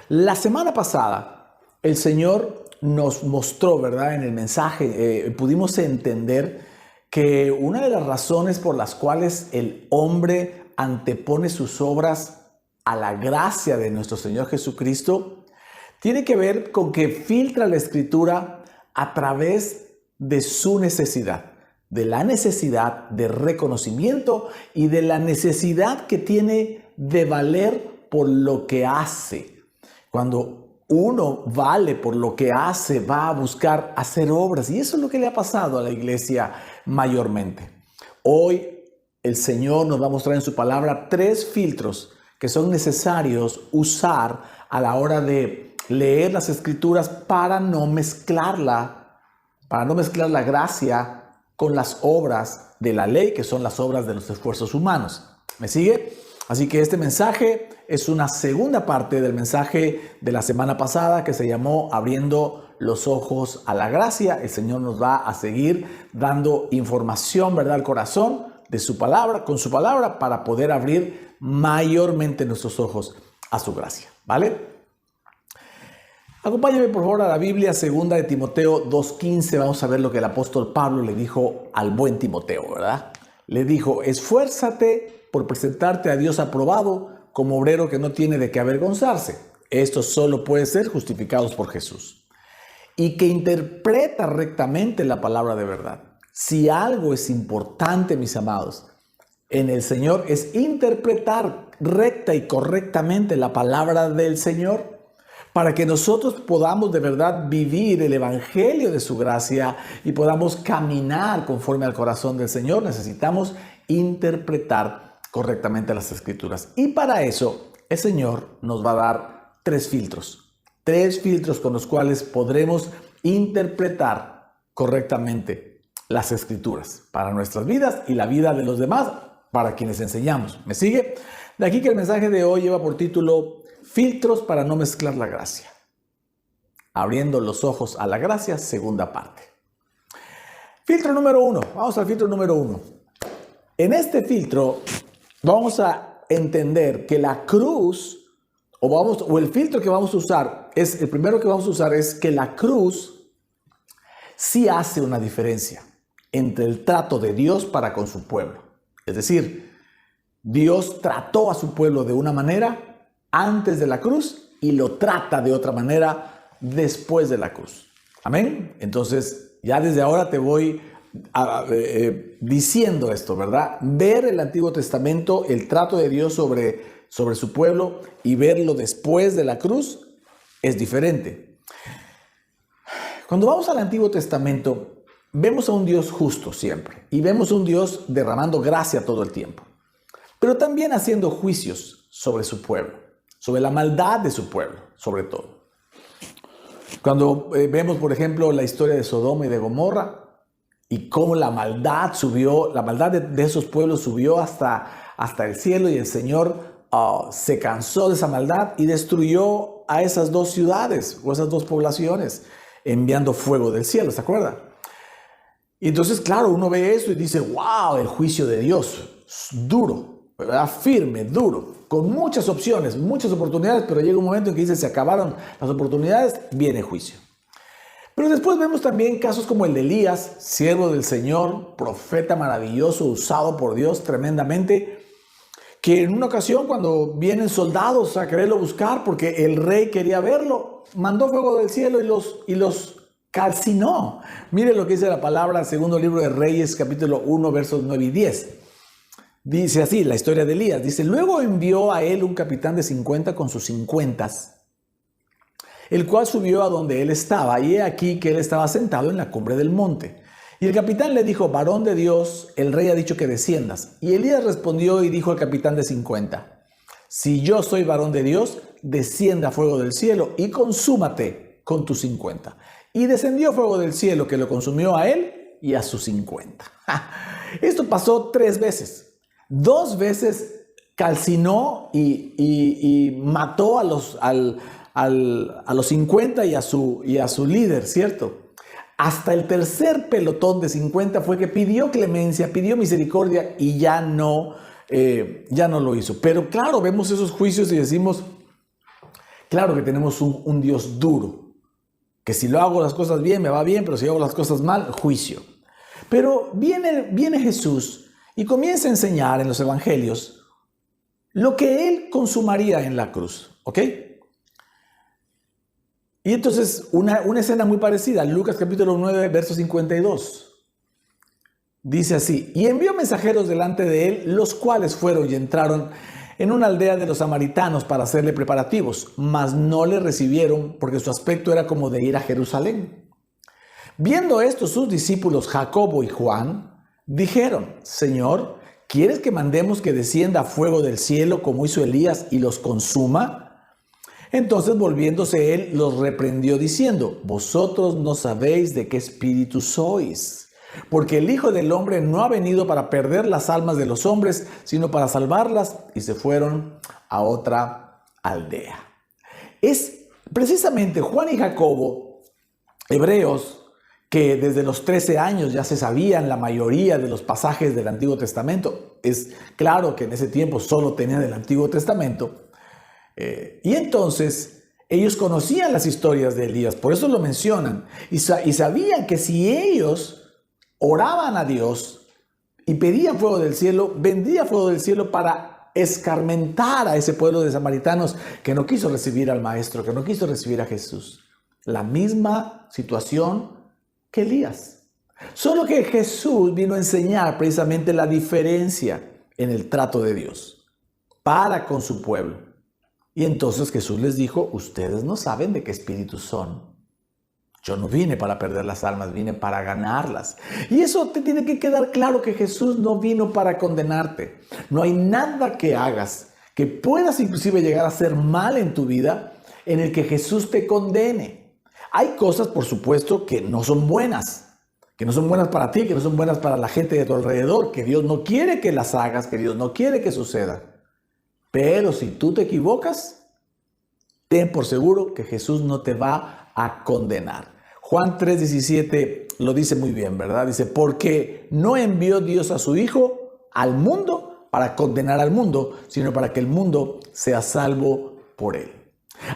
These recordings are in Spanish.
La semana pasada, el Señor nos mostró, ¿verdad? En el mensaje pudimos entender que una de las razones por las cuales el hombre antepone sus obras a la gracia de nuestro Señor Jesucristo tiene que ver con que filtra la Escritura a través de su necesidad, de la necesidad de reconocimiento y de la necesidad que tiene de valer por lo que hace. Cuando uno vale por lo que hace, va a buscar hacer obras, y eso es lo que le ha pasado a la iglesia mayormente. Hoy el Señor nos va a mostrar en su palabra 3 filtros que son necesarios usar a la hora de leer las Escrituras para no mezclar la gracia con las obras de la ley, que son las obras de los esfuerzos humanos. ¿Me sigue? Así que este mensaje es una segunda parte del mensaje de la semana pasada que se llamó Abriendo los ojos a la gracia. El Señor nos va a seguir dando información, ¿verdad?, al corazón de su palabra, con su palabra, para poder abrir mayormente nuestros ojos a su gracia, ¿vale? Acompáñame por favor a la Biblia, 2 de Timoteo 2:15. Vamos a ver lo que el apóstol Pablo le dijo al buen Timoteo, ¿verdad? Le dijo: esfuérzate por presentarte a Dios aprobado como obrero que no tiene de qué avergonzarse. Esto solo puede ser justificados por Jesús. Y que interpreta rectamente la palabra de verdad. Si algo es importante, mis amados, en el Señor es interpretar recta y correctamente la palabra del Señor, para que nosotros podamos de verdad vivir el evangelio de su gracia y podamos caminar conforme al corazón del Señor. Necesitamos interpretar correctamente las Escrituras. Y para eso el Señor nos va a dar 3 filtros. 3 filtros con los cuales podremos interpretar correctamente las Escrituras para nuestras vidas y la vida de los demás, para quienes enseñamos. ¿Me sigue? De aquí que el mensaje de hoy lleva por título: Filtros para no mezclar la gracia. Abriendo los ojos a la gracia, segunda parte. Filtro número 1. Vamos al filtro número 1. En este filtro vamos a entender que la cruz, o el filtro que vamos a usar, el primero que vamos a usar es que la cruz sí hace una diferencia entre el trato de Dios para con su pueblo. Es decir, Dios trató a su pueblo de una manera antes de la cruz y lo trata de otra manera después de la cruz. Amén. Entonces, ya desde ahora te voy diciendo esto, ¿verdad? Ver el Antiguo Testamento, el trato de Dios sobre su pueblo, y verlo después de la cruz es diferente. Cuando vamos al Antiguo Testamento, vemos a un Dios justo siempre, y vemos a un Dios derramando gracia todo el tiempo, pero también haciendo juicios sobre su pueblo, sobre la maldad de su pueblo, sobre todo. Cuando vemos, por ejemplo, la historia de Sodoma y de Gomorra, y cómo la maldad subió, la maldad de esos pueblos subió hasta el cielo, y el Señor se cansó de esa maldad y destruyó a esas 2 ciudades o esas 2 poblaciones, enviando fuego del cielo, ¿se acuerdan? Y entonces, claro, uno ve eso y dice: wow, el juicio de Dios, duro, ¿verdad? Firme, duro, con muchas opciones, muchas oportunidades, pero llega un momento en que dice: se acabaron las oportunidades, viene juicio. Pero después vemos también casos como el de Elías, siervo del Señor, profeta maravilloso, usado por Dios tremendamente, que en una ocasión, cuando vienen soldados a quererlo buscar porque el rey quería verlo, mandó fuego del cielo y los calcinó. Mire lo que dice la palabra, segundo libro de Reyes, capítulo 1, versos 9 y 10. Dice así, la historia de Elías. Dice: luego envió a él un capitán de 50 con sus 50, el cual subió a donde él estaba, y he aquí que él estaba sentado en la cumbre del monte. Y el capitán le dijo: varón de Dios, el rey ha dicho que desciendas. Y Elías respondió y dijo al capitán de 50: si yo soy varón de Dios, descienda fuego del cielo y consúmate con tus 50. Y descendió fuego del cielo que lo consumió a él y a sus 50. Esto pasó 3 veces. 2 veces calcinó y mató a los 50 y a su líder, ¿cierto? Hasta el tercer pelotón de 50 fue que pidió clemencia, pidió misericordia y ya no lo hizo. Pero claro, vemos esos juicios y decimos: Claro que tenemos un Dios duro, que si lo hago las cosas bien, me va bien, pero si hago las cosas mal, juicio. Pero viene Jesús y comienza a enseñar en los evangelios lo que Él consumaría en la cruz, ¿ok? Y entonces una escena muy parecida, Lucas capítulo 9, verso 52. Dice así: y envió mensajeros delante de él, los cuales fueron y entraron en una aldea de los samaritanos para hacerle preparativos, mas no le recibieron porque su aspecto era como de ir a Jerusalén. Viendo esto, sus discípulos Jacobo y Juan dijeron: Señor, ¿quieres que mandemos que descienda fuego del cielo como hizo Elías y los consuma? Entonces, volviéndose él, los reprendió diciendo: vosotros no sabéis de qué espíritu sois, porque el Hijo del Hombre no ha venido para perder las almas de los hombres, sino para salvarlas. Y se fueron a otra aldea. Es precisamente Juan y Jacobo, hebreos, que desde los 13 años ya se sabían la mayoría de los pasajes del Antiguo Testamento. Es claro que en ese tiempo solo tenían el Antiguo Testamento. Y entonces ellos conocían las historias de Elías, por eso lo mencionan. Y sabían que si ellos oraban a Dios y pedían fuego del cielo, vendría fuego del cielo para escarmentar a ese pueblo de samaritanos que no quiso recibir al Maestro, que no quiso recibir a Jesús. La misma situación que Elías. Solo que Jesús vino a enseñar precisamente la diferencia en el trato de Dios para con su pueblo. Y entonces Jesús les dijo: ustedes no saben de qué espíritu son. Yo no vine para perder las almas, vine para ganarlas. Y eso te tiene que quedar claro, que Jesús no vino para condenarte. No hay nada que hagas que puedas inclusive llegar a hacer mal en tu vida en el que Jesús te condene. Hay cosas, por supuesto, que no son buenas para ti, que no son buenas para la gente de tu alrededor, que Dios no quiere que las hagas, que Dios no quiere que suceda. Pero si tú te equivocas, ten por seguro que Jesús no te va a condenar. Juan 3:17 lo dice muy bien, ¿verdad? Dice: porque no envió Dios a su Hijo al mundo para condenar al mundo, sino para que el mundo sea salvo por él.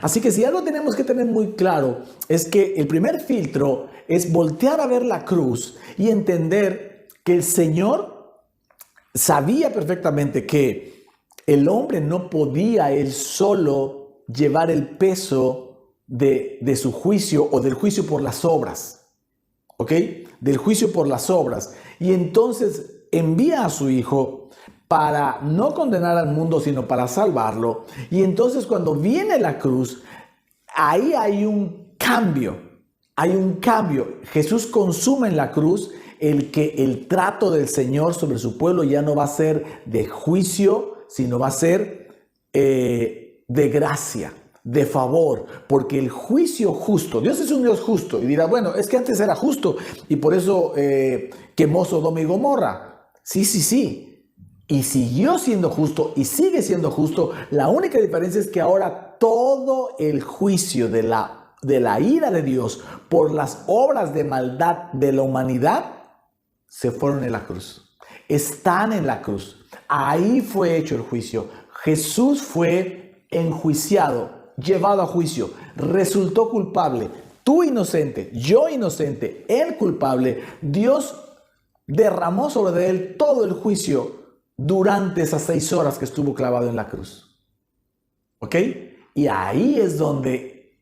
Así que si algo tenemos que tener muy claro es que el primer filtro es voltear a ver la cruz y entender que el Señor sabía perfectamente que el hombre no podía él solo llevar el peso de su juicio o del juicio por las obras, ¿ok? Del juicio por las obras. Y entonces envía a su Hijo para no condenar al mundo, sino para salvarlo. Y entonces cuando viene la cruz, ahí hay un cambio. Hay un cambio. Jesús consume en la cruz el trato del Señor sobre su pueblo ya no va a ser de juicio, sino va a ser de gracia, de favor, porque el juicio justo, Dios es un Dios justo, y dirá: bueno, es que antes era justo y por eso quemó Sodoma y Gomorra. Sí, y siguió siendo justo y sigue siendo justo. La única diferencia es que ahora todo el juicio de la ira de Dios por las obras de maldad de la humanidad se fueron en la cruz, están en la cruz. Ahí fue hecho el juicio. Jesús fue enjuiciado, llevado a juicio, resultó culpable. Tú inocente, yo inocente, él culpable. Dios derramó sobre él todo el juicio durante esas 6 horas que estuvo clavado en la cruz. ¿Ok? Y ahí es donde,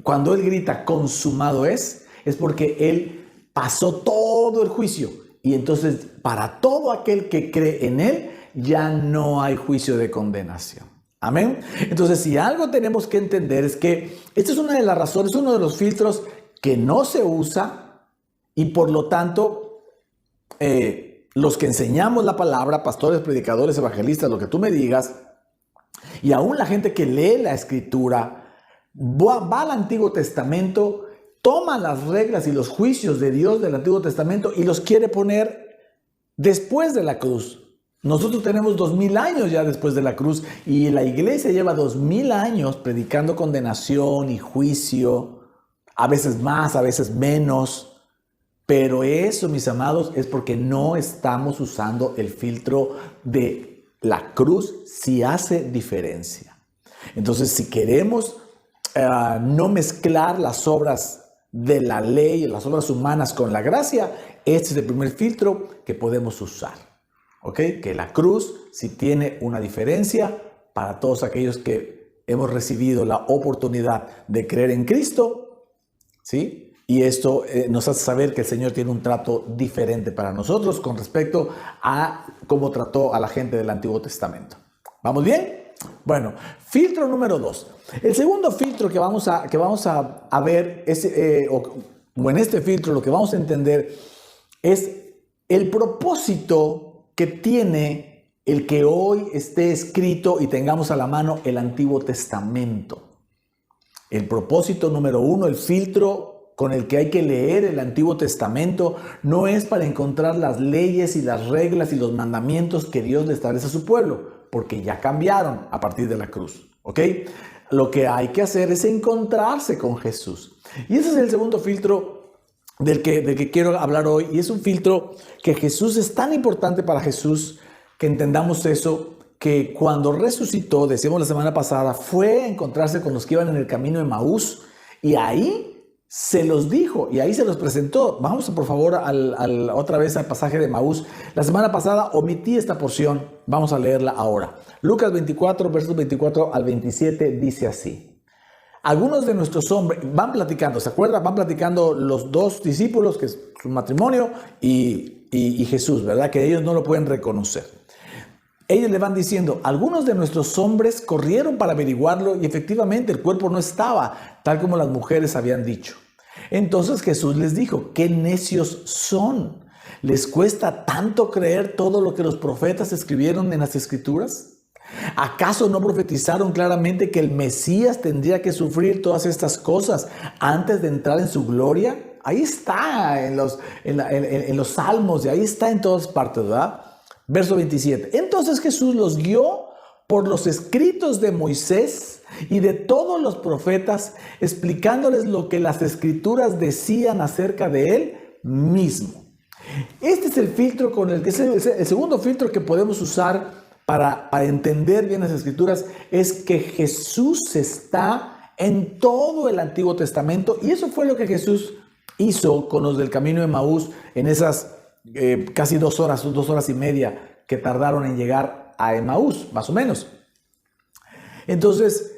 cuando él grita consumado es porque él pasó todo el juicio. Y entonces, para todo aquel que cree en él, ya no hay juicio de condenación. Amén. Entonces, si algo tenemos que entender es que esta es una de las razones, uno de los filtros que no se usa, y por lo tanto, los que enseñamos la palabra, pastores, predicadores, evangelistas, lo que tú me digas, y aún la gente que lee la Escritura, va al Antiguo Testamento, toma las reglas y los juicios de Dios del Antiguo Testamento y los quiere poner después de la cruz. Nosotros tenemos 2000 años ya después de la cruz, y la iglesia lleva 2000 años predicando condenación y juicio, a veces más, a veces menos. Pero eso, mis amados, es porque no estamos usando el filtro de la cruz. Si hace diferencia. Entonces, si queremos no mezclar las obras de la ley, las obras humanas con la gracia. Este es el primer filtro que podemos usar. ¿Ok? Que la cruz sí tiene una diferencia para todos aquellos que hemos recibido la oportunidad de creer en Cristo, ¿sí? Y esto nos hace saber que el Señor tiene un trato diferente para nosotros con respecto a cómo trató a la gente del Antiguo Testamento. ¿Vamos bien? Bueno, filtro número 2. El segundo filtro que vamos a ver es, o en este filtro lo que vamos a entender es el propósito que tiene el que hoy esté escrito y tengamos a la mano el Antiguo Testamento. El propósito número 1, el filtro con el que hay que leer el Antiguo Testamento, no es para encontrar las leyes y las reglas y los mandamientos que Dios le establece a su pueblo, porque ya cambiaron a partir de la cruz, ¿ok? Lo que hay que hacer es encontrarse con Jesús. Y ese es el segundo filtro del que quiero hablar hoy, y es un filtro que Jesús es tan importante para Jesús, que entendamos eso, que cuando resucitó, decíamos la semana pasada, fue a encontrarse con los que iban en el camino de Emaús, y ahí se los dijo, y ahí se los presentó. Vamos por favor otra vez al pasaje de Emaús. La semana pasada omití esta porción, vamos a leerla ahora. Lucas 24, versos 24 al 27, dice así. Algunos de nuestros hombres van platicando, ¿se acuerdan? Van platicando los dos discípulos, que es su matrimonio, y Jesús, ¿verdad? Que ellos no lo pueden reconocer. Ellos le van diciendo, algunos de nuestros hombres corrieron para averiguarlo y efectivamente el cuerpo no estaba, tal como las mujeres habían dicho. Entonces Jesús les dijo, qué necios son. ¿Les cuesta tanto creer todo lo que los profetas escribieron en las Escrituras? ¿Acaso no profetizaron claramente que el Mesías tendría que sufrir todas estas cosas antes de entrar en su gloria? Ahí está en los salmos y ahí está en todas partes, ¿verdad? Verso 27. Entonces Jesús los guió por los escritos de Moisés y de todos los profetas, explicándoles lo que las Escrituras decían acerca de él mismo. Este es el filtro con el que es el segundo filtro que podemos usar para entender bien las Escrituras, es que Jesús está en todo el Antiguo Testamento, y eso fue lo que Jesús hizo con los del camino de Emaús en esas casi 2 horas y media que tardaron en llegar a Emaús, más o menos. Entonces,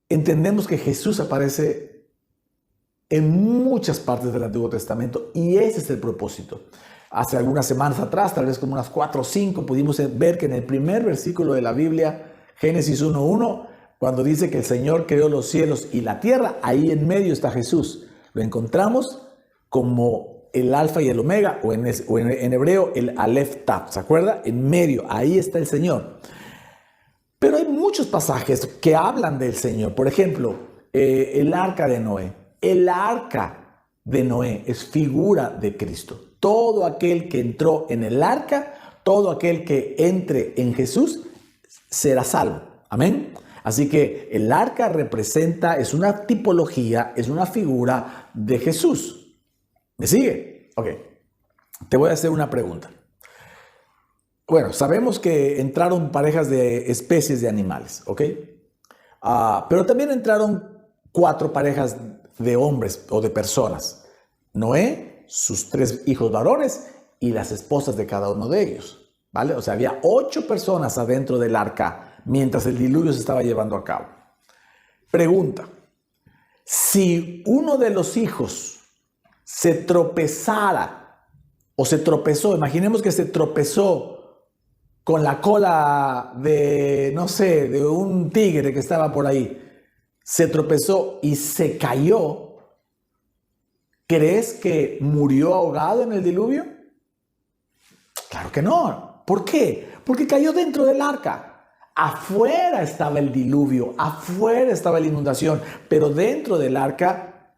entendemos que Jesús aparece en muchas partes del Antiguo Testamento y ese es el propósito. Hace algunas semanas atrás, tal vez como unas 4 o 5, pudimos ver que en el primer versículo de la Biblia, Génesis 1:1, cuando dice que el Señor creó los cielos y la tierra, ahí en medio está Jesús. Lo encontramos como el alfa y el omega, o en hebreo el Aleph Tav, ¿se acuerda? En medio, ahí está el Señor. Pero hay muchos pasajes que hablan del Señor. Por ejemplo, el arca de Noé. El arca de Noé es figura de Cristo. Todo aquel que entró en el arca, todo aquel que entre en Jesús, será salvo. Amén. Así que el arca representa, es una tipología, es una figura de Jesús. ¿Me sigue? Ok. Te voy a hacer una pregunta. Bueno, sabemos que entraron parejas de especies de animales, ¿ok? Pero también entraron 4 parejas de hombres o de personas. Noé, sus 3 hijos varones y las esposas de cada uno de ellos, ¿vale? O sea, había 8 personas adentro del arca mientras el diluvio se estaba llevando a cabo. Pregunta, si uno de los hijos se tropezara o se tropezó, imaginemos que se tropezó con la cola de, no sé, de un tigre que estaba por ahí, se tropezó y se cayó, ¿crees que murió ahogado en el diluvio? Claro que no. ¿Por qué? Porque cayó dentro del arca. Afuera estaba el diluvio, afuera estaba la inundación, pero dentro del arca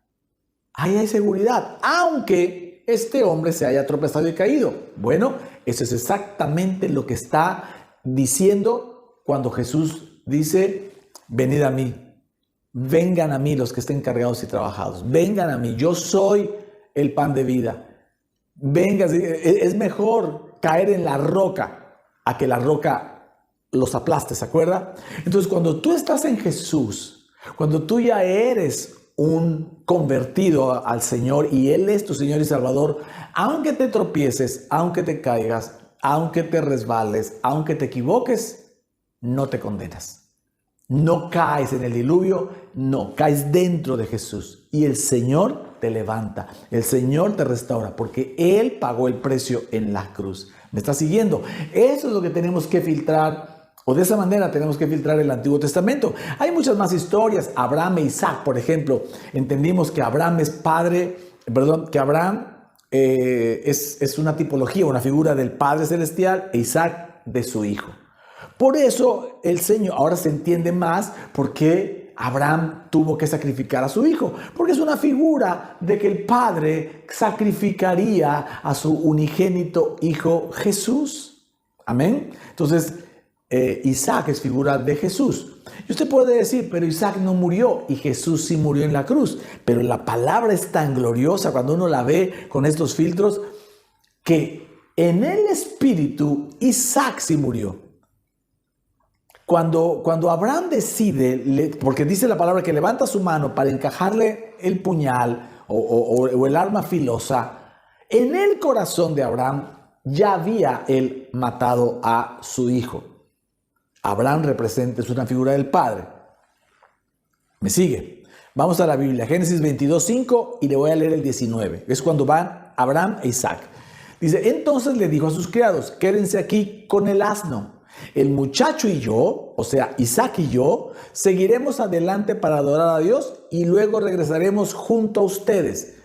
ahí hay seguridad, aunque este hombre se haya tropezado y caído. Bueno, eso es exactamente lo que está diciendo cuando Jesús dice, venid a mí, vengan a mí los que estén cargados y trabajados, vengan a mí, yo soy el pan de vida. Vengan, es mejor caer en la roca a que la roca los aplaste, ¿se acuerda? Entonces, cuando tú estás en Jesús, Cuando tú ya eres un convertido al Señor y Él es tu Señor y Salvador, aunque te tropieces, aunque te caigas, aunque te resbales, aunque te equivoques, no te condenas. No caes en el diluvio, no, caes dentro de Jesús. Y el Señor te levanta, el Señor te restaura, porque Él pagó el precio en la cruz. ¿Me estás siguiendo? Eso es lo que tenemos que filtrar, o de esa manera tenemos que filtrar el Antiguo Testamento. Hay muchas más historias. Abraham e Isaac, por ejemplo. Entendimos que Abraham es padre, que Abraham es una tipología, una figura del Padre Celestial, e Isaac de su hijo. Por eso el Señor, ahora se entiende más por qué Abraham tuvo que sacrificar a su hijo, porque es una figura de que el Padre sacrificaría a su unigénito hijo Jesús. Amén. Entonces, Isaac es figura de Jesús. Y usted puede decir, pero Isaac no murió y Jesús sí murió en la cruz. Pero la palabra es tan gloriosa cuando uno la ve con estos filtros, que en el espíritu Isaac sí murió. Cuando Abraham decide, porque dice la palabra que levanta su mano para encajarle el puñal o el arma filosa, en el corazón de Abraham ya había él matado a su hijo. Abraham es una figura del Padre. ¿Me sigue? Vamos a la Biblia, Génesis 22:5, y le voy a leer el 19. Es cuando van Abraham e Isaac. Dice, entonces le dijo a sus criados, quédense aquí con el asno. El muchacho y yo, o sea, Isaac y yo, seguiremos adelante para adorar a Dios y luego regresaremos junto a ustedes.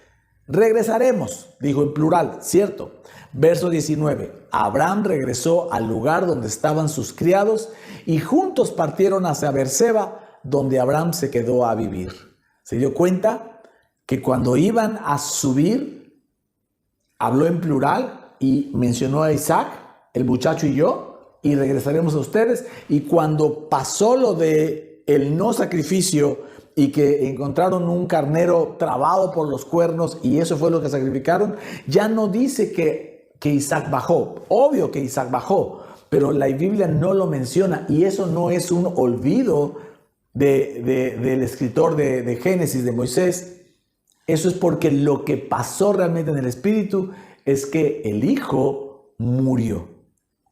Regresaremos, dijo en plural, ¿cierto? Verso 19. Abraham regresó al lugar donde estaban sus criados y juntos partieron hacia Beerseba, donde Abraham se quedó a vivir. ¿Se dio cuenta que cuando iban a subir, habló en plural y mencionó a Isaac, el muchacho y yo? Y regresaremos a ustedes. Y cuando pasó lo de el no sacrificio y que encontraron un carnero trabado por los cuernos y eso fue lo que sacrificaron, ya no dice que Isaac bajó. Obvio que Isaac bajó, pero la Biblia no lo menciona, y eso no es un olvido del escritor de Génesis, de Moisés. Eso es porque lo que pasó realmente en el espíritu es que el hijo murió.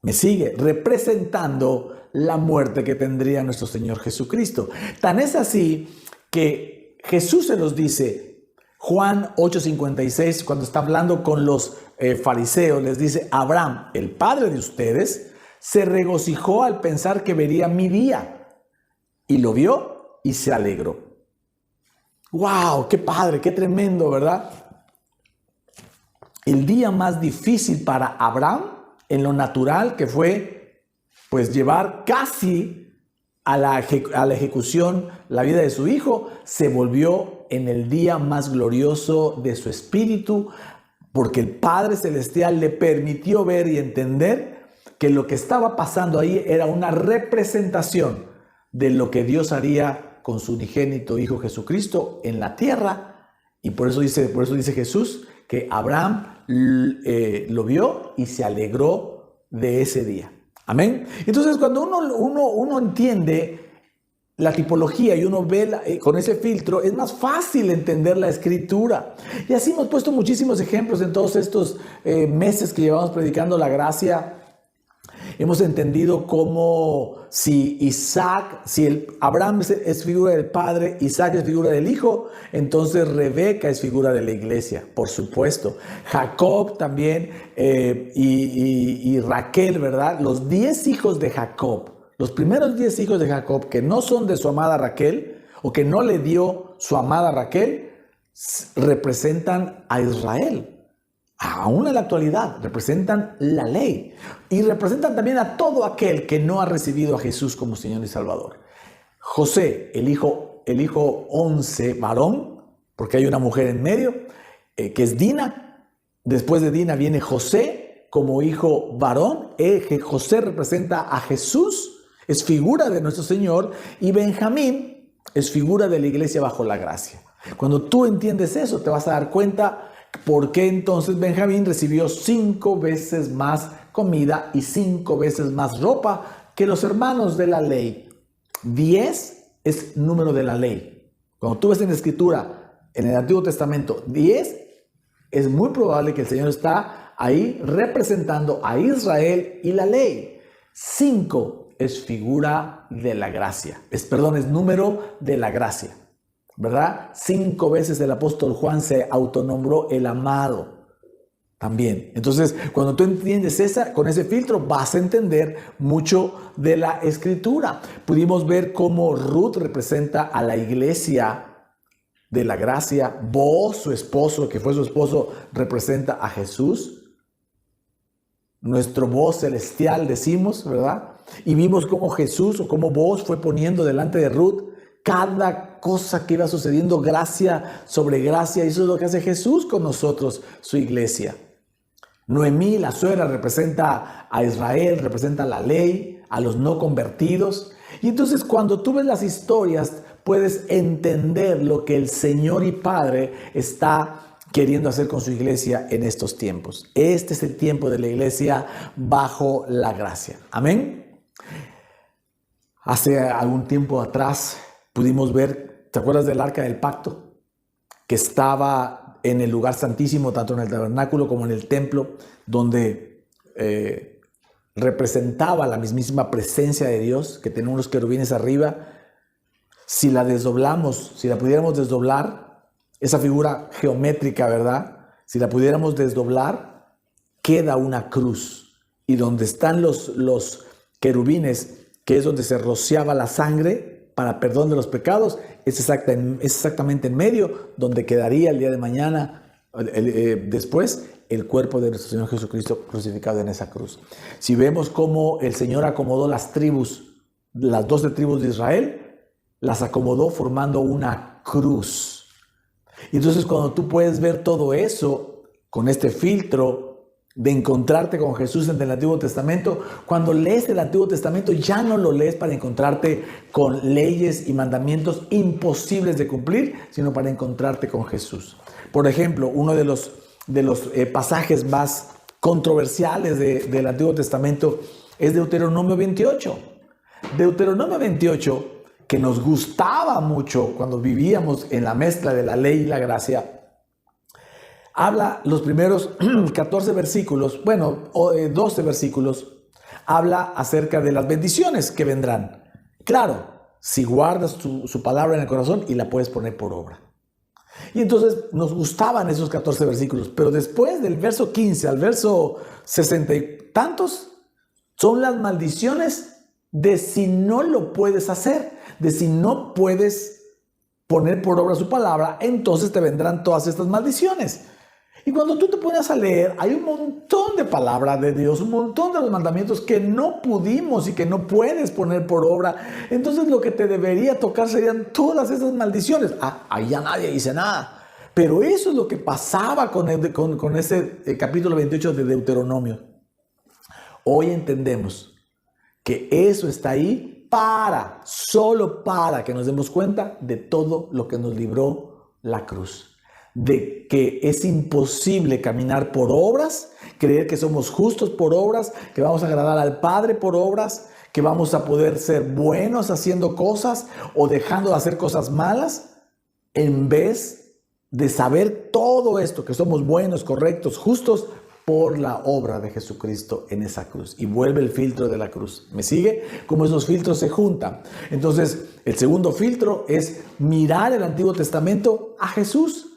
¿Me sigue? Representando la muerte que tendría nuestro Señor Jesucristo. Tan es así que Jesús se los dice, Juan 8:56, cuando está hablando con los fariseos, les dice, Abraham, el padre de ustedes, se regocijó al pensar que vería mi día, y lo vio y se alegró. ¡Wow! ¡Qué padre! ¡Qué tremendo!, ¿verdad? El día más difícil para Abraham, en lo natural, que fue pues llevar casi a la ejecución la vida de su hijo, se volvió en el día más glorioso de su espíritu, porque el Padre Celestial le permitió ver y entender que lo que estaba pasando ahí era una representación de lo que Dios haría con su unigénito Hijo Jesucristo en la tierra. Y por eso dice Jesús que Abraham lo vio y se alegró de ese día. Amén. Entonces, cuando uno entiende la tipología y uno ve con ese filtro, es más fácil entender la Escritura. Y así hemos puesto muchísimos ejemplos en todos estos meses que llevamos predicando la gracia. Hemos entendido cómo si Abraham es figura del Padre, Isaac es figura del Hijo, entonces Rebeca es figura de la iglesia, por supuesto. Jacob también y Raquel, ¿verdad? Los 10 hijos de Jacob, los primeros 10 hijos de Jacob que no son de su amada Raquel o que no le dio su amada Raquel, representan a Israel. Aún en la actualidad representan la ley y representan también a todo aquel que no ha recibido a Jesús como Señor y Salvador. José, el hijo 11 varón, porque hay una mujer en medio, que es Dina. Después de Dina viene José como hijo varón. José representa a Jesús, es figura de nuestro Señor, y Benjamín es figura de la iglesia bajo la gracia. Cuando tú entiendes eso, te vas a dar cuenta por qué entonces Benjamín recibió 5 veces más comida y 5 veces más ropa que los hermanos de la ley. 10 es número de la ley. Cuando tú ves en la Escritura, en el Antiguo Testamento, 10, es muy probable que el Señor está ahí representando a Israel y la ley. 5 es figura de la gracia. Es número de la gracia, ¿verdad? 5 veces el apóstol Juan se autonombró el amado también. Entonces, cuando tú entiendes con ese filtro, vas a entender mucho de la Escritura. Pudimos ver cómo Ruth representa a la iglesia de la gracia. Boaz, su esposo, que fue su esposo, representa a Jesús. Nuestro Boaz celestial, decimos, ¿verdad? Y vimos cómo Jesús o cómo Boaz fue poniendo delante de Ruth cada cosa que iba sucediendo, gracia sobre gracia. Y eso es lo que hace Jesús con nosotros, su iglesia. Noemí, la suegra, representa a Israel, representa la ley, a los no convertidos. Y entonces cuando tú ves las historias, puedes entender lo que el Señor y Padre está queriendo hacer con su iglesia en estos tiempos. Este es el tiempo de la iglesia bajo la gracia. Amén. Hace algún tiempo atrás pudimos ver, ¿te acuerdas del Arca del Pacto? Que estaba en el lugar santísimo, tanto en el tabernáculo como en el templo, donde representaba la mismísima presencia de Dios, que tenía unos querubines arriba. Si la desdoblamos, si la pudiéramos desdoblar, esa figura geométrica, ¿verdad? Si la pudiéramos desdoblar, queda una cruz. Y donde están los querubines, que es donde se rociaba la sangre para perdón de los pecados, es exactamente en medio, donde quedaría el día de mañana, después, el cuerpo de nuestro Señor Jesucristo crucificado en esa cruz. Si vemos cómo el Señor acomodó las tribus, las 12 tribus de Israel, las acomodó formando una cruz. Y entonces cuando tú puedes ver todo eso con este filtro de encontrarte con Jesús en el Antiguo Testamento, cuando lees el Antiguo Testamento ya no lo lees para encontrarte con leyes y mandamientos imposibles de cumplir, sino para encontrarte con Jesús. Por ejemplo, uno de los pasajes más controversiales del Antiguo Testamento es Deuteronomio 28. Deuteronomio 28, que nos gustaba mucho cuando vivíamos en la mezcla de la ley y la gracia, habla los primeros 14 versículos, 12 versículos, habla acerca de las bendiciones que vendrán. Claro, si guardas su palabra en el corazón y la puedes poner por obra. Y entonces nos gustaban esos 14 versículos, pero después del verso 15 al verso 60 y tantos, son las maldiciones de si no lo puedes hacer, de si no puedes poner por obra su palabra, entonces te vendrán todas estas maldiciones. Y cuando tú te pones a leer, hay un montón de palabra de Dios, un montón de los mandamientos que no pudimos y que no puedes poner por obra. Entonces lo que te debería tocar serían todas esas maldiciones. Ahí ya nadie dice nada. Pero eso es lo que pasaba con ese capítulo 28 de Deuteronomio. Hoy entendemos que eso está ahí solo para que nos demos cuenta de todo lo que nos libró la cruz. De que es imposible caminar por obras, creer que somos justos por obras, que vamos a agradar al Padre por obras, que vamos a poder ser buenos haciendo cosas o dejando de hacer cosas malas, en vez de saber todo esto, que somos buenos, correctos, justos, por la obra de Jesucristo en esa cruz. Y vuelve el filtro de la cruz. ¿Me sigue? Cómo esos filtros se juntan. Entonces, el segundo filtro es mirar el Antiguo Testamento a Jesús.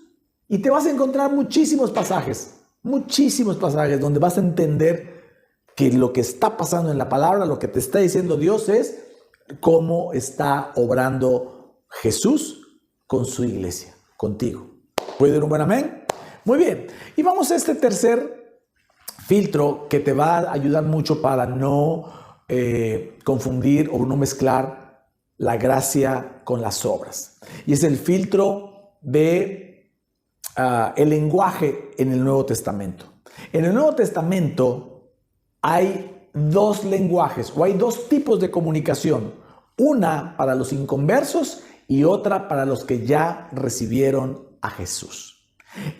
Y te vas a encontrar muchísimos pasajes donde vas a entender que lo que está pasando en la palabra, lo que te está diciendo Dios es cómo está obrando Jesús con su iglesia, contigo. ¿Puede dar un buen amén? Muy bien. Y vamos a este tercer filtro que te va a ayudar mucho para no confundir o no mezclar la gracia con las obras. Y es el filtro de el lenguaje en el Nuevo Testamento. En el Nuevo Testamento hay dos lenguajes o hay dos tipos de comunicación. Una para los inconversos y otra para los que ya recibieron a Jesús.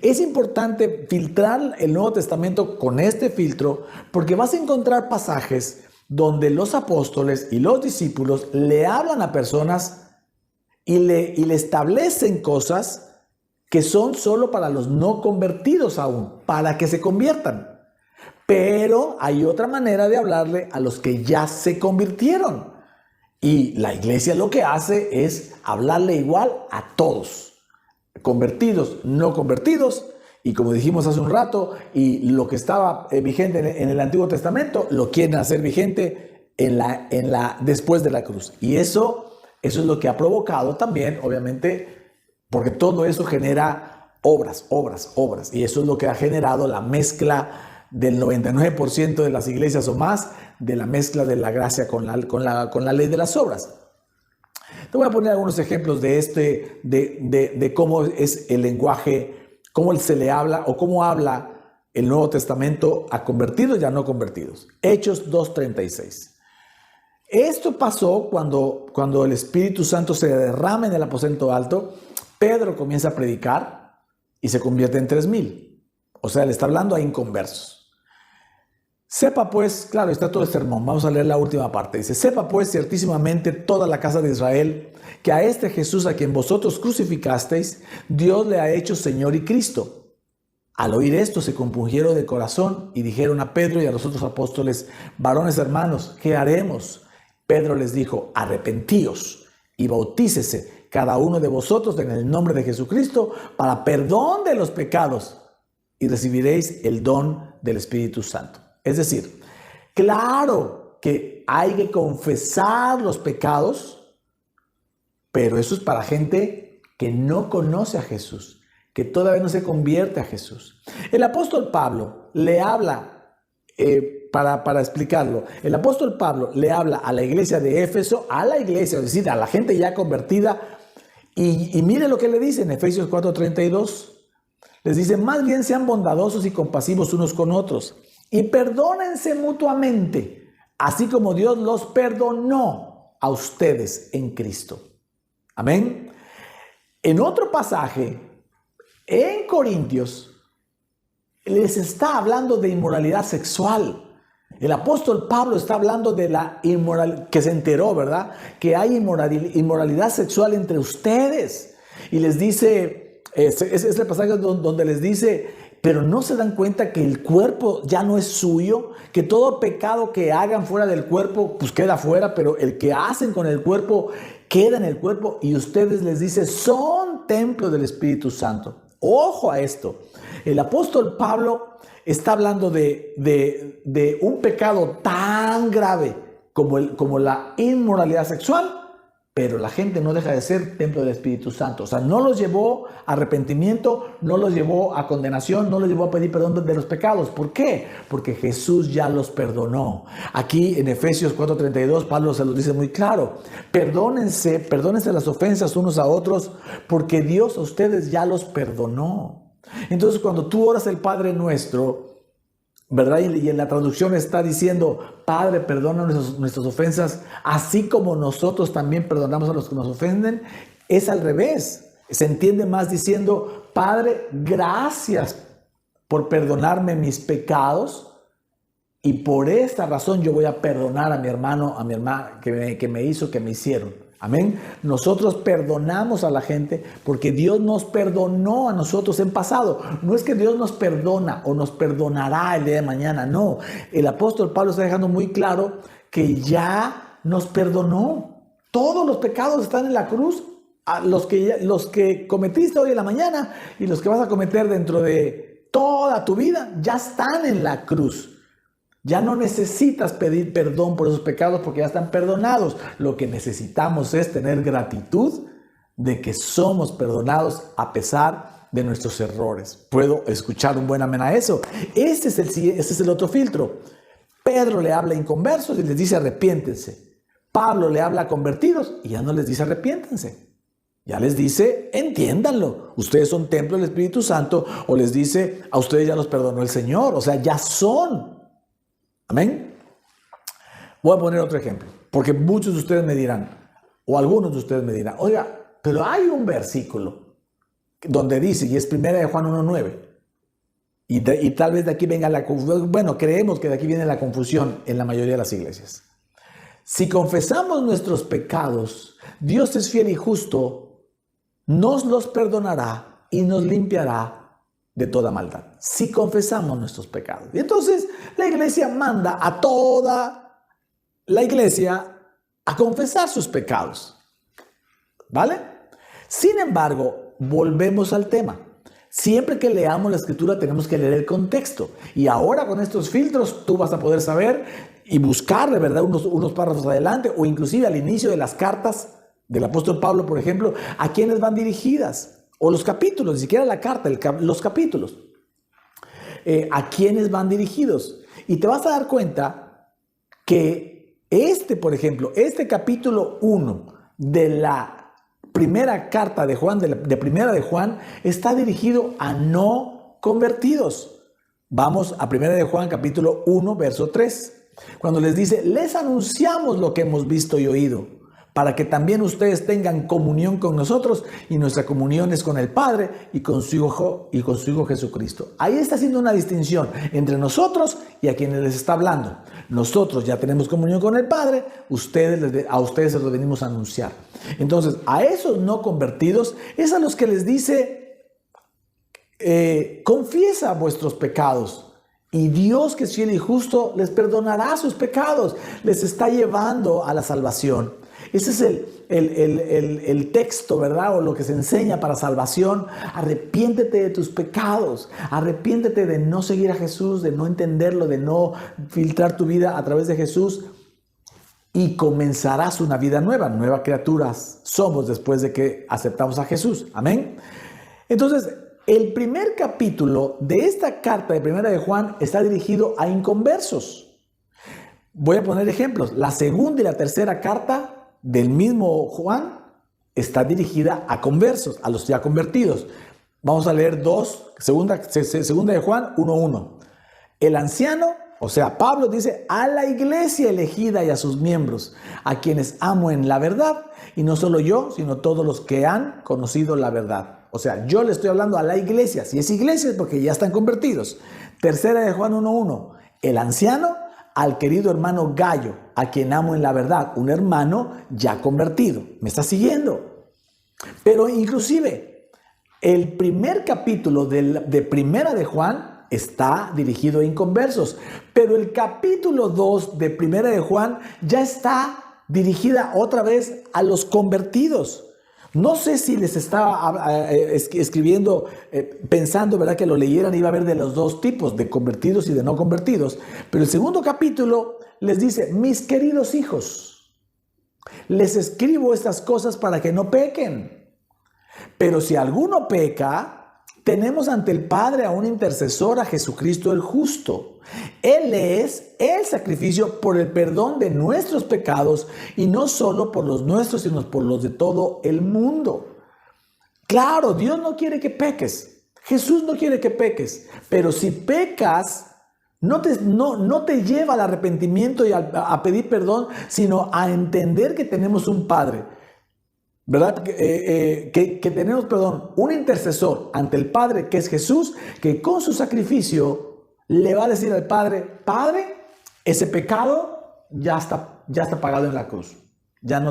Es importante filtrar el Nuevo Testamento con este filtro porque vas a encontrar pasajes donde los apóstoles y los discípulos le hablan a personas y le establecen cosas que son solo para los no convertidos aún, para que se conviertan. Pero hay otra manera de hablarle a los que ya se convirtieron. Y la iglesia lo que hace es hablarle igual a todos, convertidos, no convertidos, y como dijimos hace un rato, y lo que estaba vigente en el Antiguo Testamento, lo quieren hacer vigente después de la cruz. Y eso es lo que ha provocado también, obviamente, porque todo eso genera obras, y eso es lo que ha generado la mezcla del 99% de las iglesias o más, de la mezcla de la gracia con la ley de las obras. Te voy a poner algunos ejemplos de cómo es el lenguaje, cómo se le habla o cómo habla el Nuevo Testamento a convertidos y a no convertidos. Hechos 2:36. Esto pasó cuando el Espíritu Santo se derrama en el aposento alto. Pedro comienza a predicar y se convierte en 3,000. O sea, le está hablando a inconversos. Sepa pues, claro, está todo el sermón, vamos a leer la última parte. Dice, sepa pues ciertísimamente toda la casa de Israel, que a este Jesús a quien vosotros crucificasteis, Dios le ha hecho Señor y Cristo. Al oír esto se compungieron de corazón y dijeron a Pedro y a los otros apóstoles, varones hermanos, ¿qué haremos? Pedro les dijo, arrepentíos y bautícese cada uno de vosotros en el nombre de Jesucristo para perdón de los pecados y recibiréis el don del Espíritu Santo. Es decir, claro que hay que confesar los pecados, pero eso es para gente que no conoce a Jesús, que todavía no se convierte a Jesús. El apóstol Pablo le habla, para explicarlo, el apóstol Pablo le habla a la iglesia de Éfeso, a la iglesia, es decir, a la gente ya convertida, y mire lo que le dice en Efesios 4:32. Les dice, más bien sean bondadosos y compasivos unos con otros, y perdónense mutuamente, así como Dios los perdonó a ustedes en Cristo. Amén. En otro pasaje, en Corintios, les está hablando de inmoralidad sexual. El apóstol Pablo está hablando de la inmoralidad, que se enteró, ¿verdad? Que hay inmoralidad sexual entre ustedes. Y les dice, es el pasaje donde les dice, pero no se dan cuenta que el cuerpo ya no es suyo, que todo pecado que hagan fuera del cuerpo, pues queda fuera, pero el que hacen con el cuerpo, queda en el cuerpo. Y ustedes, les dice, son templo del Espíritu Santo. Ojo a esto. El apóstol Pablo está hablando de un pecado tan grave como la inmoralidad sexual, pero la gente no deja de ser templo del Espíritu Santo. O sea, no los llevó a arrepentimiento, no los llevó a condenación, no los llevó a pedir perdón de los pecados. ¿Por qué? Porque Jesús ya los perdonó. Aquí en Efesios 4:32, Pablo se los dice muy claro. Perdónense las ofensas unos a otros, porque Dios a ustedes ya los perdonó. Entonces, cuando tú oras el Padre Nuestro, ¿verdad? Y en la traducción está diciendo, Padre, perdona nuestras ofensas, así como nosotros también perdonamos a los que nos ofenden. Es al revés. Se entiende más diciendo, Padre, gracias por perdonarme mis pecados, y por esta razón yo voy a perdonar a mi hermano, a mi hermana que me hicieron. Amén. Nosotros perdonamos a la gente porque Dios nos perdonó a nosotros en pasado. No es que Dios nos perdona o nos perdonará el día de mañana. No. El apóstol Pablo está dejando muy claro que ya nos perdonó. Todos los pecados están en la cruz. Los que cometiste hoy en la mañana y los que vas a cometer dentro de toda tu vida ya están en la cruz. Ya no necesitas pedir perdón por esos pecados porque ya están perdonados. Lo que necesitamos es tener gratitud de que somos perdonados a pesar de nuestros errores. ¿Puedo escuchar un buen amén a eso? Este es el otro filtro. Pedro le habla a inconversos y les dice arrepiéntense. Pablo le habla a convertidos y ya no les dice arrepiéntense. Ya les dice, entiéndanlo, ustedes son templo del Espíritu Santo, o les dice, a ustedes ya los perdonó el Señor, o sea, ya son. Amén. Voy a poner otro ejemplo, porque muchos de ustedes me dirán, o algunos de ustedes me dirán, oiga, pero hay un versículo donde dice, y es 1 Juan 1:9, y tal vez de aquí venga la confusión. Bueno, creemos que de aquí viene la confusión en la mayoría de las iglesias. Si confesamos nuestros pecados, Dios es fiel y justo, nos los perdonará y nos limpiará de toda maldad. Si confesamos nuestros pecados. Y entonces la iglesia manda a toda la iglesia a confesar sus pecados. ¿Vale? Sin embargo, volvemos al tema. Siempre que leamos la escritura tenemos que leer el contexto. Y ahora con estos filtros tú vas a poder saber y buscar de verdad unos párrafos adelante o inclusive al inicio de las cartas del apóstol Pablo, por ejemplo, a quiénes van dirigidas. O los capítulos, ni siquiera la carta, los capítulos. A quiénes van dirigidos. Y te vas a dar cuenta que por ejemplo, este capítulo 1 de la primera carta de Juan, de primera de Juan, está dirigido a no convertidos. Vamos a primera de Juan, capítulo 1, verso 3. Cuando les dice, les anunciamos lo que hemos visto y oído, para que también ustedes tengan comunión con nosotros, y nuestra comunión es con el Padre y con su Hijo Jesucristo. Ahí está haciendo una distinción entre nosotros y a quienes les está hablando. Nosotros ya tenemos comunión con el Padre, a ustedes se los venimos a anunciar. Entonces, a esos no convertidos es a los que les dice, confiesa vuestros pecados. Y Dios, que es fiel y justo, les perdonará sus pecados. Les está llevando a la salvación. Ese es el texto, ¿verdad? O lo que se enseña para salvación. Arrepiéntete de tus pecados. Arrepiéntete de no seguir a Jesús, de no entenderlo, de no filtrar tu vida a través de Jesús. Y comenzarás una vida nueva. Nuevas criaturas somos después de que aceptamos a Jesús. Amén. Entonces, el primer capítulo de esta carta de primera de Juan está dirigido a inconversos. Voy a poner ejemplos. La segunda y la tercera carta del mismo Juan está dirigida a conversos, a los ya convertidos. Vamos a leer segunda de Juan 1:1. El anciano, o sea, Pablo dice, a la iglesia elegida y a sus miembros, a quienes amo en la verdad, y no solo yo, sino todos los que han conocido la verdad. O sea, yo le estoy hablando a la iglesia. Si es iglesia es porque ya están convertidos. Tercera de Juan 1:1. El anciano al querido hermano Gallo, a quien amo en la verdad. Un hermano ya convertido. ¿Me está siguiendo? Pero inclusive el primer capítulo de primera de Juan está dirigido a inconversos. Pero el capítulo 2 de primera de Juan ya está dirigida otra vez a los convertidos. No sé si les estaba escribiendo, pensando, ¿verdad?, que lo leyeran, iba a haber de los dos tipos, de convertidos y de no convertidos. Pero el segundo capítulo les dice, mis queridos hijos, les escribo estas cosas para que no pequen. Pero si alguno peca, tenemos ante el Padre a un intercesor, a Jesucristo el justo. Él es el sacrificio por el perdón de nuestros pecados, y no solo por los nuestros, sino por los de todo el mundo. Claro, Dios no quiere que peques. Jesús no quiere que peques. Pero si pecas, no te lleva al arrepentimiento y a pedir perdón, sino a entender que tenemos un Padre, ¿verdad? Que tenemos, un intercesor ante el Padre, que es Jesús, que con su sacrificio le va a decir al Padre, Padre, ese pecado ya está pagado en la cruz. Ya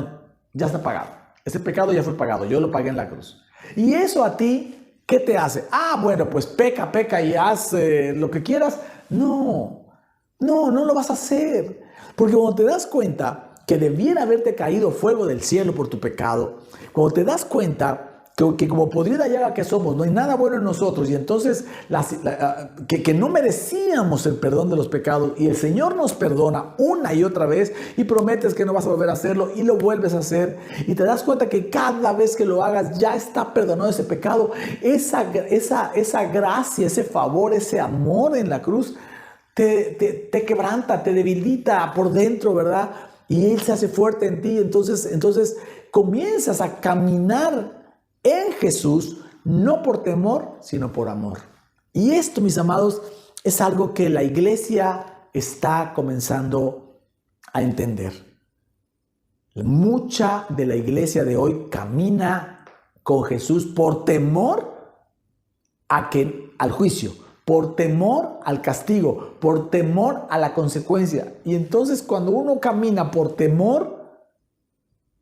está pagado. Ese pecado ya fue pagado. Yo lo pagué en la cruz. Y eso a ti, ¿qué te hace? Bueno, pues peca y haz lo que quieras. No lo vas a hacer. Porque cuando te das cuenta que debiera haberte caído fuego del cielo por tu pecado, cuando te das cuenta que como podrida llaga que somos, no hay nada bueno en nosotros, y entonces que no merecíamos el perdón de los pecados, y el Señor nos perdona una y otra vez, y prometes que no vas a volver a hacerlo, y lo vuelves a hacer, y te das cuenta que cada vez que lo hagas ya está perdonado ese pecado. Esa gracia, ese favor, ese amor en la cruz te quebranta, te debilita por dentro, ¿verdad? Y Él se hace fuerte en ti. Entonces comienzas a caminar en Jesús, no por temor, sino por amor. Y esto, mis amados, es algo que la iglesia está comenzando a entender. Mucha de la iglesia de hoy camina con Jesús por temor al juicio, por temor al castigo, por temor a la consecuencia. Y entonces cuando uno camina por temor,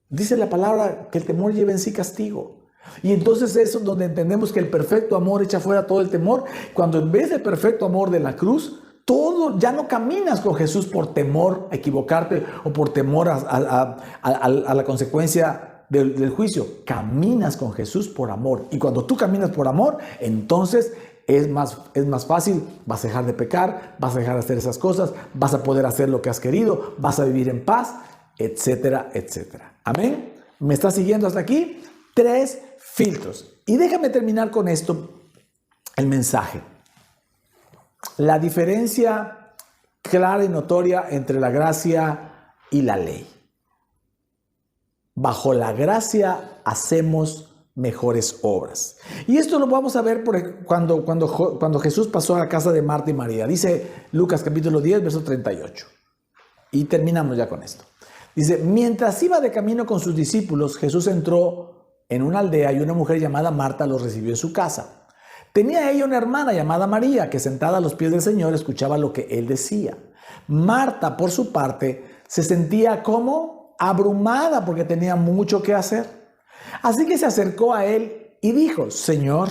dice la palabra que el temor lleva en sí castigo. Y entonces eso es donde entendemos que el perfecto amor echa fuera todo el temor. Cuando en vez del perfecto amor de la cruz, ya no caminas con Jesús por temor a equivocarte o por temor a la consecuencia del juicio. Caminas con Jesús por amor. Y cuando tú caminas por amor, entonces es más fácil. Vas a dejar de pecar, vas a dejar de hacer esas cosas, vas a poder hacer lo que has querido, vas a vivir en paz, etcétera, etcétera. Amén. ¿Me estás siguiendo hasta aquí? 3 filtros. Y déjame terminar con esto, el mensaje. La diferencia clara y notoria entre la gracia y la ley. Bajo la gracia hacemos mejores obras. Y esto lo vamos a ver cuando Jesús pasó a la casa de Marta y María. Dice Lucas capítulo 10, verso 38. Y terminamos ya con esto. Dice, mientras iba de camino con sus discípulos, Jesús entró en una aldea y una mujer llamada Marta los recibió en su casa. Tenía ella una hermana llamada María, que sentada a los pies del Señor escuchaba lo que él decía. Marta, por su parte, se sentía como abrumada porque tenía mucho que hacer. Así que se acercó a él y dijo, Señor,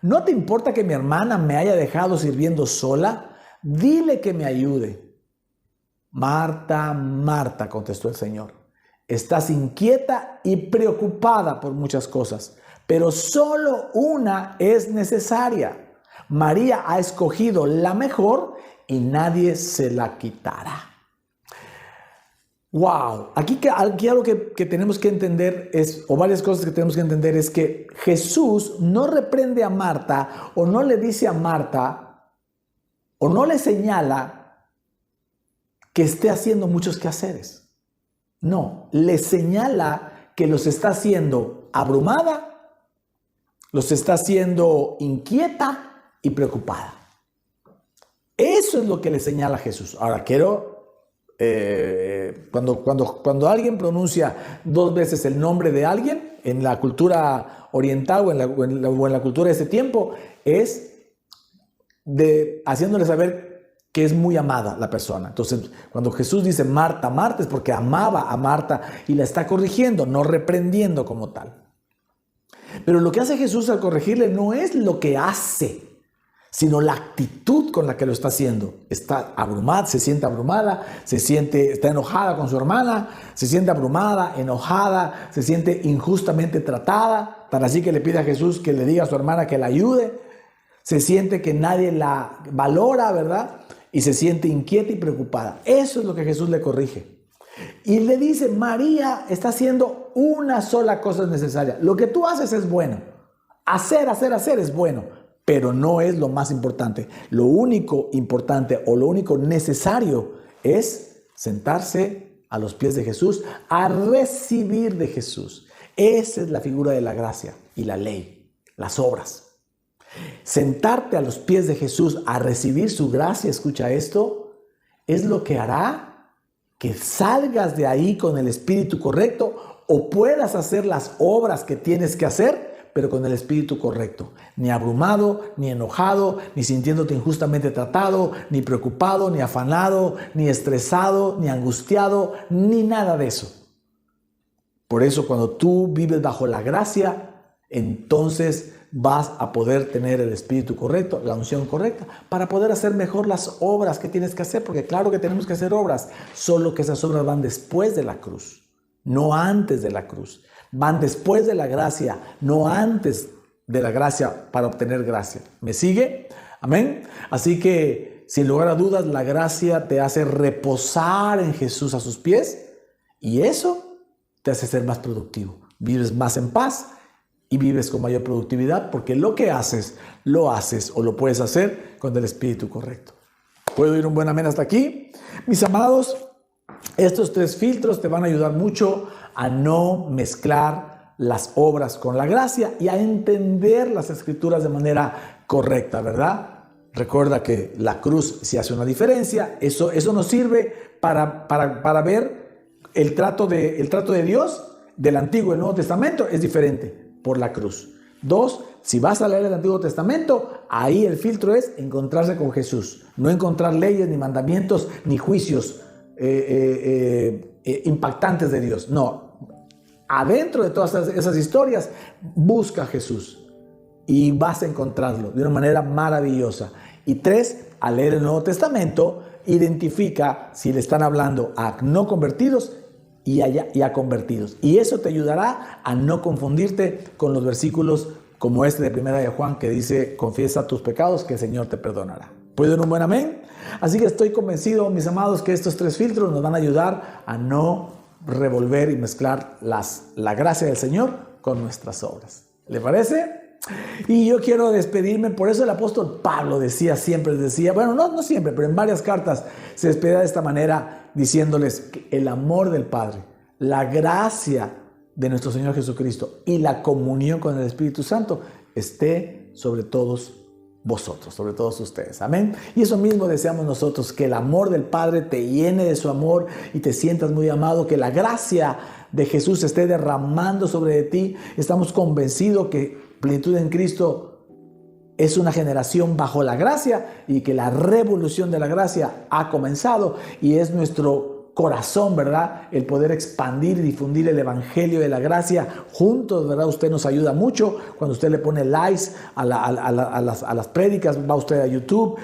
¿no te importa que mi hermana me haya dejado sirviendo sola? Dile que me ayude. Marta, Marta, contestó el Señor, estás inquieta y preocupada por muchas cosas, pero solo una es necesaria. María ha escogido la mejor y nadie se la quitará. Wow, aquí algo que tenemos que entender o varias cosas que tenemos que entender es que Jesús no reprende a Marta o no le dice a Marta o no le señala que esté haciendo muchos quehaceres. No, le señala que los está haciendo abrumada, los está haciendo inquieta y preocupada. Eso es lo que le señala Jesús. Ahora cuando alguien pronuncia 2 veces el nombre de alguien, en la cultura oriental o en la cultura de ese tiempo, es haciéndole saber que es muy amada la persona. Entonces, cuando Jesús dice Marta, Marta, es porque amaba a Marta y la está corrigiendo, no reprendiendo como tal. Pero lo que hace Jesús al corregirle no es lo que hace, sino la actitud con la que lo está haciendo. Está abrumada, se siente abrumada, está enojada con su hermana, se siente abrumada, enojada, se siente injustamente tratada, tan así que le pide a Jesús que le diga a su hermana que la ayude, se siente que nadie la valora, ¿verdad? Y se siente inquieta y preocupada. Eso es lo que Jesús le corrige. Y le dice, María está haciendo una sola cosa necesaria. Lo que tú haces es bueno. Hacer es bueno, pero no es lo más importante. Lo único importante o lo único necesario es sentarse a los pies de Jesús, a recibir de Jesús. Esa es la figura de la gracia y la ley, las obras. Sentarte a los pies de Jesús a recibir su gracia, escucha esto, es lo que hará que salgas de ahí con el espíritu correcto o puedas hacer las obras que tienes que hacer, pero con el espíritu correcto. Ni abrumado, ni enojado, ni sintiéndote injustamente tratado, ni preocupado, ni afanado, ni estresado, ni angustiado, ni nada de eso. Por eso cuando tú vives bajo la gracia, entonces vas a poder tener el espíritu correcto, la unción correcta, para poder hacer mejor las obras que tienes que hacer, porque claro que tenemos que hacer obras, solo que esas obras van después de la cruz, no antes de la cruz. Van después de la gracia, no antes de la gracia para obtener gracia. ¿Me sigue? Amén. Así que, sin lugar a dudas, la gracia te hace reposar en Jesús a sus pies y eso te hace ser más productivo. Vives más en paz y vives con mayor productividad porque lo que haces, lo haces o lo puedes hacer con el espíritu correcto. ¿Puedo ir un buen amén hasta aquí? Mis amados, estos 3 filtros te van a ayudar mucho a no mezclar las obras con la gracia y a entender las escrituras de manera correcta, ¿verdad? Recuerda que la cruz sí hace una diferencia. Eso nos sirve para ver el trato de Dios del Antiguo y el Nuevo Testamento es diferente por la cruz. 2, si vas a leer el Antiguo Testamento, ahí el filtro es encontrarse con Jesús. No encontrar leyes, ni mandamientos, ni juicios impactantes de Dios. No. Adentro de todas esas historias, busca a Jesús y vas a encontrarlo de una manera maravillosa. Y 3, al leer el Nuevo Testamento, identifica si le están hablando a no convertidos y a convertidos. Y eso te ayudará a no confundirte con los versículos como este de 1 de Juan que dice, confiesa tus pecados que el Señor te perdonará. ¿Puede dar un buen amén? Así que estoy convencido, mis amados, que estos 3 filtros nos van a ayudar a no revolver y mezclar la gracia del Señor con nuestras obras. ¿Le parece? Y yo quiero despedirme, por eso el apóstol Pablo siempre decía, bueno, no siempre, pero en varias cartas se despedía de esta manera, diciéndoles que el amor del Padre, la gracia de nuestro Señor Jesucristo y la comunión con el Espíritu Santo esté sobre todos vosotros, sobre todos ustedes. Amén. Y eso mismo deseamos nosotros, que el amor del Padre te llene de su amor y te sientas muy amado, que la gracia de Jesús esté derramando sobre ti. Estamos convencidos que Plenitud en Cristo es una generación bajo la gracia y que la revolución de la gracia ha comenzado y es nuestro corazón, ¿verdad? El poder expandir y difundir el evangelio de la gracia juntos, ¿verdad? Usted nos ayuda mucho cuando usted le pone likes a las prédicas, va usted a YouTube,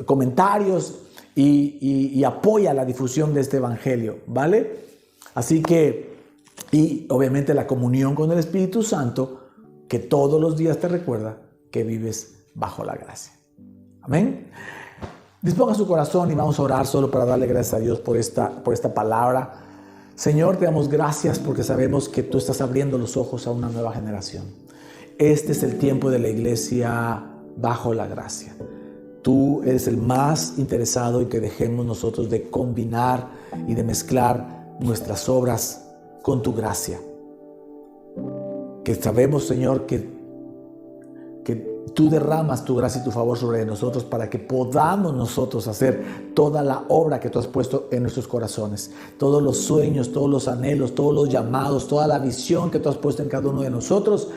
comentarios y apoya la difusión de este evangelio, ¿vale? Así que, y obviamente la comunión con el Espíritu Santo, que todos los días te recuerda que vives bajo la gracia. Amén. Disponga su corazón y vamos a orar solo para darle gracias a Dios por esta palabra. Señor, te damos gracias porque sabemos que tú estás abriendo los ojos a una nueva generación. Este es el tiempo de la iglesia bajo la gracia. Tú eres el más interesado en que dejemos nosotros de combinar y de mezclar nuestras obras con tu gracia. Que sabemos, Señor, que tú derramas tu gracia y tu favor sobre nosotros para que podamos nosotros hacer toda la obra que tú has puesto en nuestros corazones. Todos los sueños, todos los anhelos, todos los llamados, toda la visión que tú has puesto en cada uno de nosotros,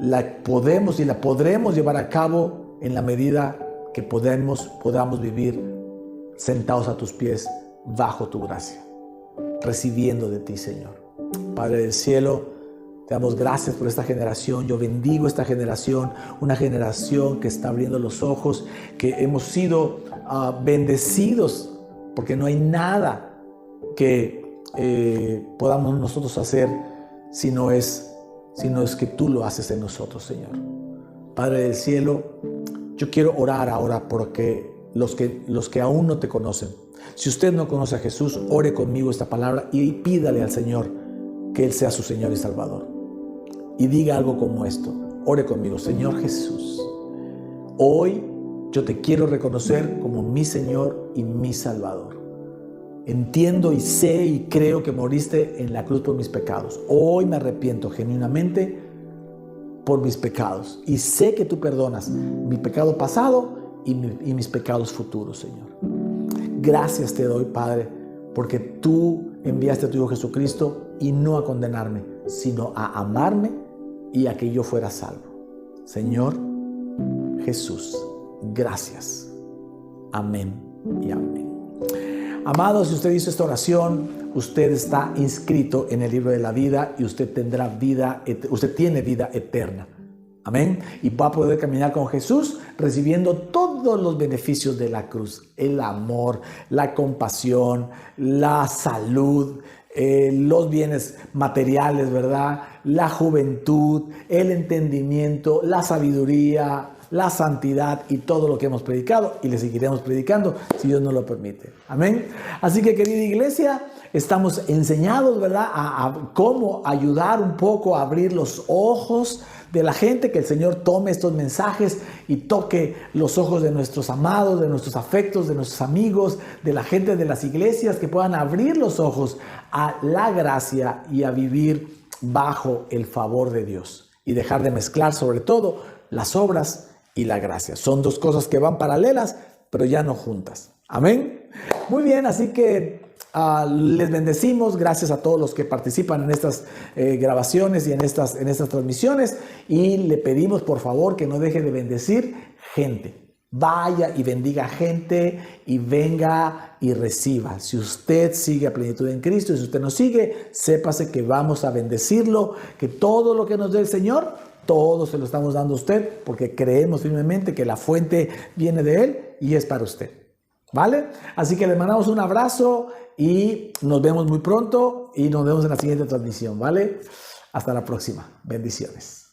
la podemos y la podremos llevar a cabo en la medida que podamos vivir sentados a tus pies bajo tu gracia, recibiendo de ti, Señor. Padre del cielo, te damos gracias por esta generación. Yo bendigo esta generación, una generación que está abriendo los ojos, que hemos sido bendecidos, porque no hay nada que podamos nosotros hacer si no es que tú lo haces en nosotros, Señor. Padre del cielo, yo quiero orar ahora porque los que aún no te conocen. Si usted no conoce a Jesús, ore conmigo esta palabra y pídale al Señor que Él sea su Señor y Salvador. Y diga algo como esto. Ore conmigo. Señor Jesús, hoy yo te quiero reconocer como mi Señor y mi Salvador. Entiendo y sé y creo que moriste en la cruz por mis pecados. Hoy me arrepiento genuinamente por mis pecados. Y sé que tú perdonas mi pecado pasado y mis pecados futuros, Señor. Gracias te doy, Padre, porque tú enviaste a tu Hijo Jesucristo y no a condenarme, sino a amarme y a que yo fuera salvo. Señor Jesús, gracias. Amén y amén. Amados, si usted hizo esta oración, usted está inscrito en el libro de la vida y usted tiene vida eterna. Amén. Y va a poder caminar con Jesús recibiendo todos los beneficios de la cruz. El amor, la compasión, la salud, los bienes materiales, ¿verdad? La juventud, el entendimiento, la sabiduría, la santidad y todo lo que hemos predicado y le seguiremos predicando si Dios nos lo permite. Amén. Así que, querida iglesia, estamos enseñados, ¿verdad? A cómo ayudar un poco a abrir los ojos de la gente, que el Señor tome estos mensajes y toque los ojos de nuestros amados, de nuestros afectos, de nuestros amigos, de la gente de las iglesias, que puedan abrir los ojos a la gracia y a vivir bajo el favor de Dios y dejar de mezclar sobre todo las obras y la gracia. Son dos cosas que van paralelas, pero ya no juntas. Amén. Muy bien, así que les bendecimos. Gracias a todos los que participan en estas grabaciones y en estas transmisiones. Y le pedimos, por favor, que no deje de bendecir gente. Vaya y bendiga gente y venga y reciba. Si usted sigue a plenitud en Cristo y si usted nos sigue, sépase que vamos a bendecirlo, que todo lo que nos dé el Señor, todo se lo estamos dando a usted, porque creemos firmemente que la fuente viene de Él y es para usted. ¿Vale? Así que le mandamos un abrazo y nos vemos muy pronto y nos vemos en la siguiente transmisión. ¿Vale? Hasta la próxima. Bendiciones.